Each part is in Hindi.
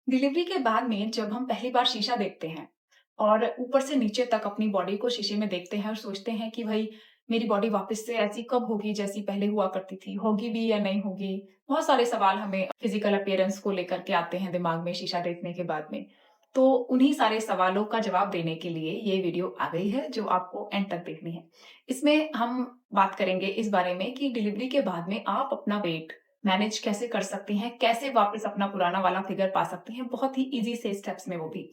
डिलीवरी के बाद में जब हम पहली बार शीशा देखते हैं और ऊपर से नीचे तक अपनी बॉडी को शीशे में देखते हैं और सोचते हैं कि भाई मेरी बॉडी वापस से ऐसी कब होगी जैसी पहले हुआ करती थी, होगी भी या नहीं होगी। बहुत सारे सवाल हमें फिजिकल अपीयरेंस को लेकर के आते हैं दिमाग में शीशा देखने के बाद में। तो उन्हीं सारे सवालों का जवाब देने के लिए ये वीडियो आ गई है जो आपको एंड तक देखनी है। इसमें हम बात करेंगे इस बारे में कि डिलीवरी के बाद में आप अपना वेट मैनेज कैसे कर सकती हैं, कैसे वापस अपना पुराना वाला फिगर पा सकती हैं, बहुत ही ईज़ी से स्टेप्स में वो भी।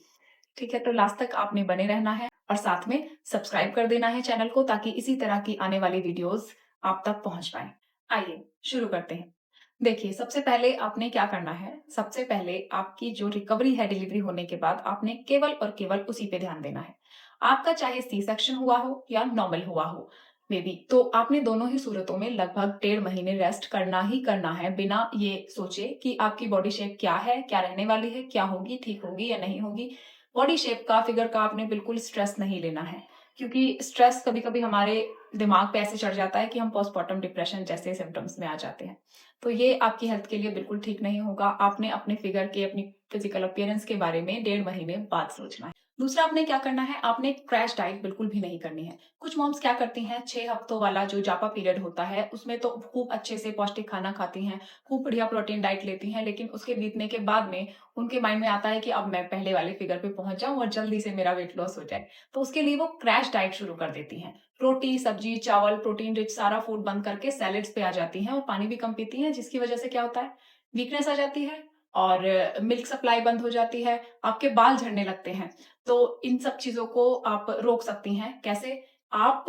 ठीक है, तो लास्ट तक आपने बने रहना है और साथ में सब्सक्राइब कर देना है चैनल को ताकि इसी तरह की आने वाली वीडियोज़ आप तक पहुँच पाएँ। आइए, शुरू करते हैं। देखिए, सबसे पहले आपने क्या करना है, सबसे पहले आपकी जो रिकवरी है डिलीवरी होने के बाद, आपने केवल और केवल उसी पे ध्यान देना है। आपका चाहे सी सेक्शन हुआ हो या नॉर्मल हुआ हो बेबी, तो आपने दोनों ही सूरतों में लगभग 1.5 महीने रेस्ट करना ही करना है, बिना ये सोचे कि आपकी बॉडी शेप क्या है, क्या रहने वाली है, क्या होगी, ठीक होगी या नहीं होगी। बॉडी शेप का, फिगर का आपने बिल्कुल स्ट्रेस नहीं लेना है, क्योंकि स्ट्रेस कभी-कभी हमारे दिमाग पे ऐसे चढ़ जाता है कि हम पोस्टपार्टम डिप्रेशन जैसे सिम्पटम्स में आ जाते हैं। तो ये आपकी हेल्थ के लिए बिल्कुल ठीक नहीं होगा। आपने अपने फिगर के, अपनी फिजिकल अपीयरेंस के बारे में 1.5 महीने बाद सोचना है। दूसरा आपने क्या करना है, आपने क्रैश डाइट बिल्कुल भी नहीं करनी है। कुछ मॉम्स क्या करती हैं, 6 हफ्तों वाला जो जापा पीरियड होता है, उसमें तो खूब अच्छे से पौष्टिक खाना खाती हैं, खूब बढ़िया प्रोटीन डाइट लेती हैं, लेकिन उसके बीतने के बाद में उनके माइंड में आता है कि अब मैं पहले वाले फिगर पे पहुंच जाऊं और जल्दी से मेरा वेट लॉस हो जाए। तो उसके लिए वो क्रैश डाइट शुरू कर देती हैं। रोटी, सब्जी, चावल, प्रोटीन रिच सारा फूड बंद करके सैलेड्स पे आ जाती हैं और पानी भी कम पीती हैं, जिसकी वजह से क्या होता है, वीकनेस आ जाती है और मिल्क सप्लाई बंद हो जाती है, आपके बाल झड़ने लगते हैं। तो इन सब चीज़ों को आप रोक सकती हैं। कैसे? आप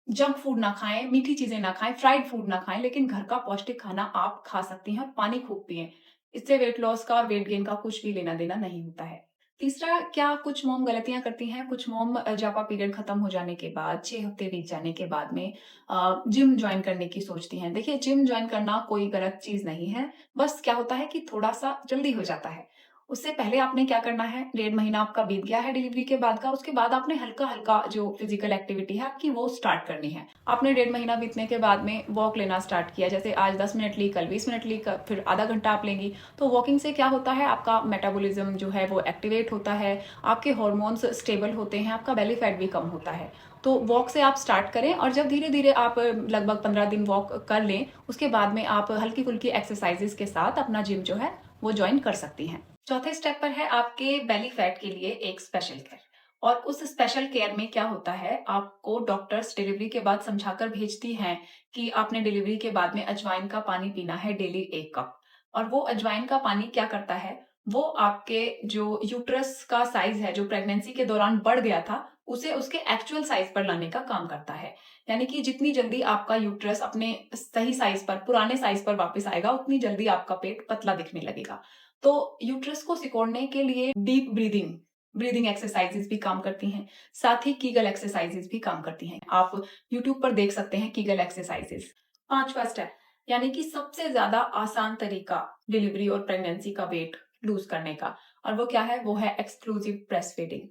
जंक फूड ना खाएँ, मीठी चीज़ें ना खाएँ, फ्राइड फूड ना खाएँ, लेकिन घर का पौष्टिक खाना आप खा सकती हैं और पानी खूब पिएँ। इससे वेट लॉस का और वेट गेन का कुछ भी लेना-देना नहीं होता है। तीसरा, क्या कुछ मॉम गलतियाँ करती हैं, कुछ मॉम जापा पीरियड खत्म हो जाने के बाद, 6 हफ्ते बीत जाने के बाद में जिम जॉइन करने की सोचती हैं। देखिए, जिम जॉइन करना कोई गलत चीज़ नहीं है, बस क्या होता है कि थोड़ा-सा जल्दी हो जाता है। उससे पहले आपने क्या करना है, 1.5 महीना आपका बीत गया है डिलीवरी के बाद का, उसके बाद आपने हल्का-हल्का जो फिजिकल एक्टिविटी है आपकी वो स्टार्ट करनी है। आपने 1.5 महीना बीतने के बाद में वॉक लेना स्टार्ट किया, जैसे आज 10 मिनट ली, कल 20 मिनट ली, फिर आधा घंटा आप लेंगी। तो वॉकिंग से क्या होता है, आपका मेटाबॉलिज्म जो है वो एक्टिवेट होता है, आपके हार्मोन्स स्टेबल होते हैं, आपका बेली फैट भी कम होता है। तो वॉक से आप स्टार्ट करें और जब धीरे-धीरे आप लगभग 15 दिन वॉक कर लें, उसके बाद में आप हल्की-फुल्की एक्सरसाइजेस के साथ अपना जिम जो है वो जॉइन कर सकती हैं। चौथे स्टेप पर है आपके बेली फैट के लिए एक स्पेशल केयर। और उस स्पेशल केयर में क्या होता है, आपको डॉक्टर्स डिलीवरी के बाद समझाकर भेजती हैं कि आपने डिलीवरी के बाद में अजवाइन का पानी पीना है डेली 1 कप। और वो अजवाइन का पानी क्या करता है, वो आपके जो यूट्रस का साइज है, जो प्रेगनेंसी के दौरान बढ़ गया था, उसे उसके एक्चुअल साइज पर लाने का काम करता है। यानी कि जितनी जल्दी आपका यूट्रस अपने सही साइज पर, पुराने साइज पर वापस आएगा, उतनी जल्दी आपका पेट पतला दिखने लगेगा। तो यूट्रस को सिकोड़ने के लिए डीप ब्रीदिंग ब्रीदिंग एक्सरसाइजेस भी काम करती हैं, साथ ही कीगल एक्सरसाइजेस भी काम करती हैं। आप यूट्यूब पर देख सकते हैं कीगल एक्सरसाइजेस। पांचवा स्टेप, यानी कि सबसे ज्यादा आसान तरीका डिलीवरी और प्रेगनेंसी का वेट लूज करने का, और वो क्या है, वो है एक्सक्लूसिव ब्रेस्ट फीडिंग।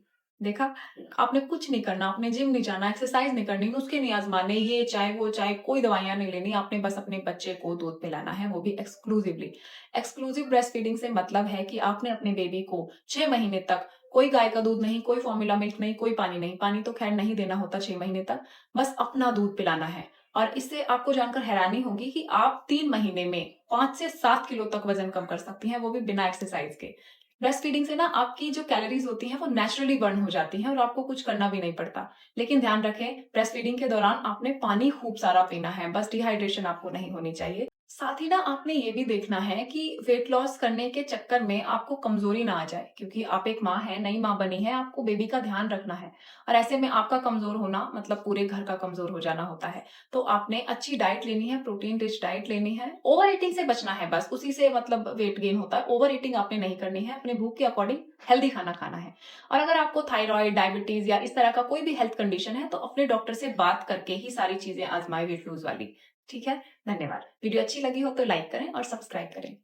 देखा, आपने कुछ नहीं करना, आपने जिम नहीं जाना, एक्सरसाइज नहीं करनी, नुस्खे नहीं आजमाने, ये चाहे वो चाहे, कोई दवाइयां नहीं लेनी, आपने बस अपने बच्चे को दूध पिलाना है, वो भी एक्सक्लूसिवली। एक्सक्लूसिव ब्रेस्ट फीडिंग से मतलब है कि आपने अपने बेबी को 6 महीने तक कोई गाय का दूध नहीं, कोई फॉर्मूला मिल्क नहीं, कोई पानी नहीं, पानी तो खैर नहीं देना होता 6 महीने तक, बस अपना दूध पिलाना है। और इससे आपको जानकर हैरानी होगी कि आप 3 महीने में 5 से 7 किलो तक वजन कम कर सकती हैं, वो भी बिना एक्सरसाइज के। ब्रेस्ट फीडिंग से ना आपकी जो कैलोरीज होती हैं वो नेचुरली बर्न हो जाती हैं और आपको कुछ करना भी नहीं पड़ता। लेकिन ध्यान रखें, ब्रेस्ट फीडिंग के दौरान आपने पानी खूब सारा पीना है, बस डिहाइड्रेशन आपको नहीं होनी चाहिए। साथ ही ना आपने ये भी देखना है कि वेट लॉस करने के चक्कर में आपको कमजोरी ना आ जाए, क्योंकि आप एक माँ है, नई माँ बनी है, आपको बेबी का ध्यान रखना है। और ऐसे में आपका कमजोर होना मतलब पूरे घर का कमजोर हो जाना होता है। तो आपने अच्छी डाइट लेनी है, प्रोटीन रिच डाइट लेनी है, ओवर ईटिंग से बचना है, बस उसी से मतलब वेट गेन होता है। ओवर ईटिंग आपने नहीं करनी है, अपने भूख के अकॉर्डिंग हेल्दी खाना खाना है। और अगर आपको थायराइड, डायबिटीज या इस तरह का कोई भी हेल्थ कंडीशन है, तो अपने डॉक्टर से बात करके ही सारी चीजें आजमाए वेट लूज वाली। ठीक है, धन्यवाद। वीडियो अच्छी लगी हो तो लाइक करें और सब्सक्राइब करें।